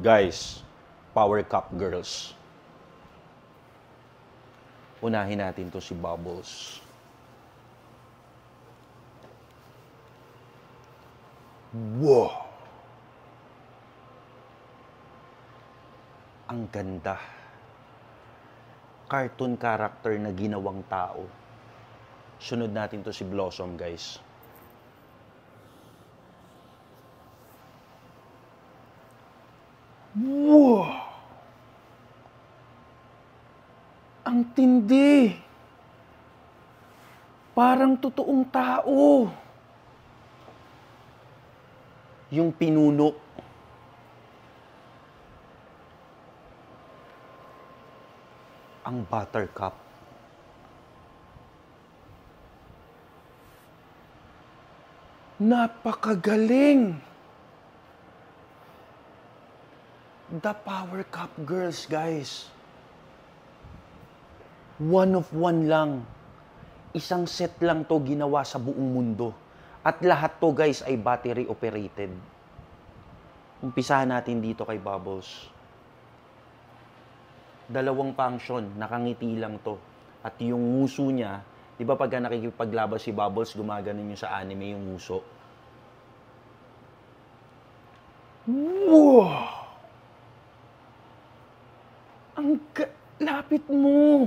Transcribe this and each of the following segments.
Guys, Power Cup Girls. Unahin natin to si Bubbles. Wow! Ang ganda. Cartoon character na ginawang tao. Sunod natin to si Blossom, guys. Wow! Ang tindi. Parang totoong tao. Yung pinuno. Ang Buttercup. Napakagaling. The Power Cup Girls, guys. One of one lang. Isang set lang to ginawa sa buong mundo. At lahat to, guys, ay battery operated. Umpisahan natin dito kay Bubbles. Dalawang function, nakangiti lang to. At yung nguso niya, di ba pagka nakikipaglabas si Bubbles, gumaganon yung sa anime yung nguso? Wow! Ang lapit mo.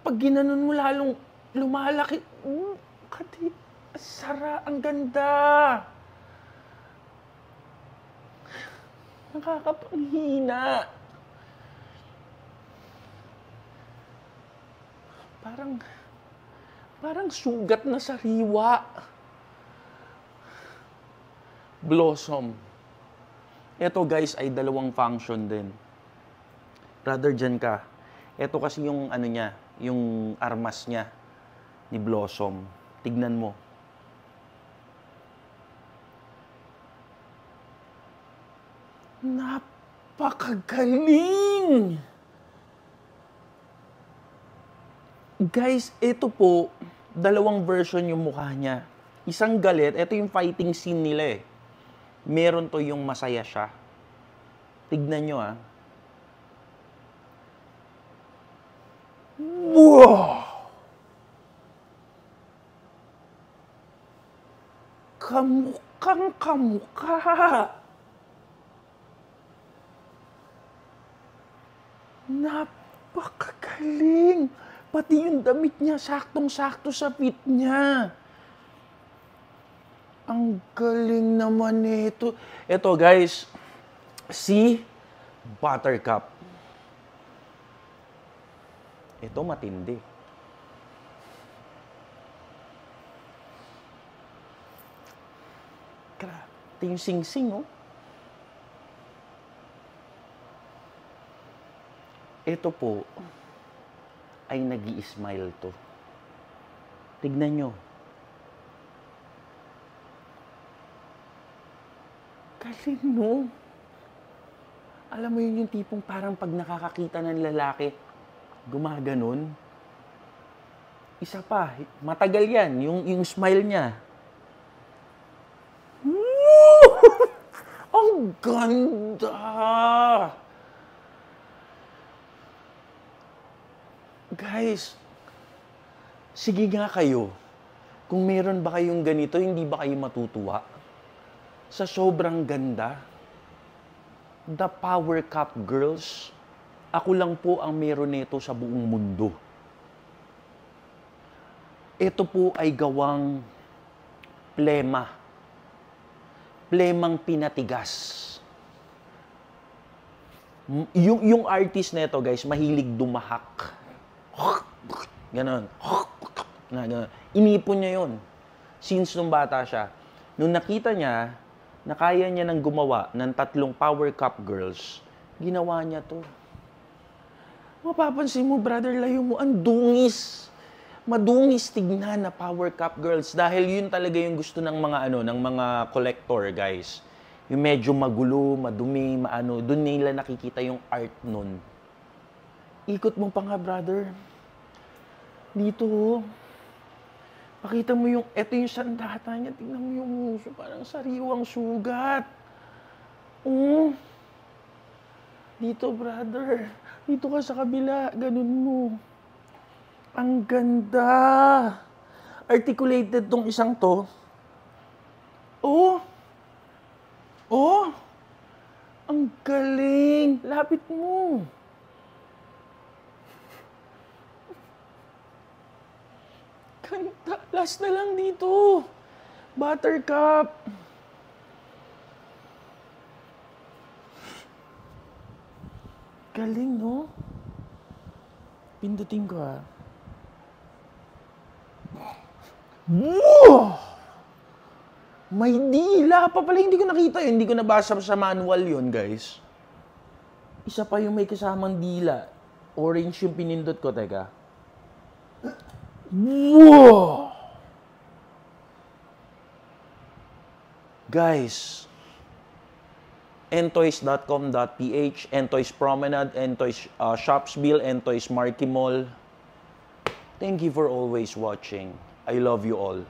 Pag ginanon mo lalong lumalaki. Kati, sara, ang ganda. Nakakapanghina. Parang sugat na sariwa. Blossom. Ito, guys, ay dalawang function din. Brother, dyan ka. Ito kasi yung ano niya, yung armas niya ni Blossom. Tignan mo. Napakagaling! Guys, ito po, dalawang version yung mukha niya. Isang galit, ito yung fighting scene nila eh. Meron to yung masaya siya. Tignan nyo ah. Wow! Kamukhang kamukha. Napakagaling. Pati yung damit niya, saktong-sakto sa fit niya. Ang galing naman nito. Ito guys, si Buttercup. Ito matindi. Grabe yung sing-sing, oh. Ito po, ay nag-i-smile to. Tignan nyo. Galing, no? Alam mo yun yung tipong parang pag nakakakita ng lalaki, gumaganon. Isa pa, matagal yan, yung smile niya. Ang ganda! Guys, sige nga kayo, kung meron ba kayong ganito, hindi ba kayo matutuwa? Sa sobrang ganda, The Power Cup Girls, ako lang po ang meron nito sa buong mundo. Ito po ay gawang plema. Plemang pinatigas. Yung artist nito, guys, mahilig dumahak. Ganon. Ganon. Inipon niya yun. Since nung bata siya. Nung nakita niya, na kaya niya nang gumawa ng 3 Power Cup Girls, ginawa niya to. Mapapansin mo, brother, layo mo, ang dungis. Madungis tignan na Power Cup Girls dahil yun talaga yung gusto ng mga ng mga collector, guys. Yung medyo magulo, madumi, doon nila nakikita yung art nun. Ikot mo pa nga, brother. Dito, pakita mo yung, eto yung sandata niya, tingnan mo yung muso, parang sariwang sugat. Oh. Dito, brother. Dito ka sa kabila. Ganun mo. Ang ganda. Articulated tong isang to. Oh. Oh. Ang galing. Lapit mo. Ganda. Last na lang dito. Buttercup. Galing, no? Pindutin ko, ha? Wow! May dila pa pala. Hindi ko nakita yun. Hindi ko nabasa sa manual yun, guys. Isa pa yung may kasamang dila. Orange yung pinindot ko, teka. Wow! Guys, entoys.com.ph, Entoys Promenade, Entoys Shopsville, Entoys Marquee Mall. Thank you for always watching. I love you all.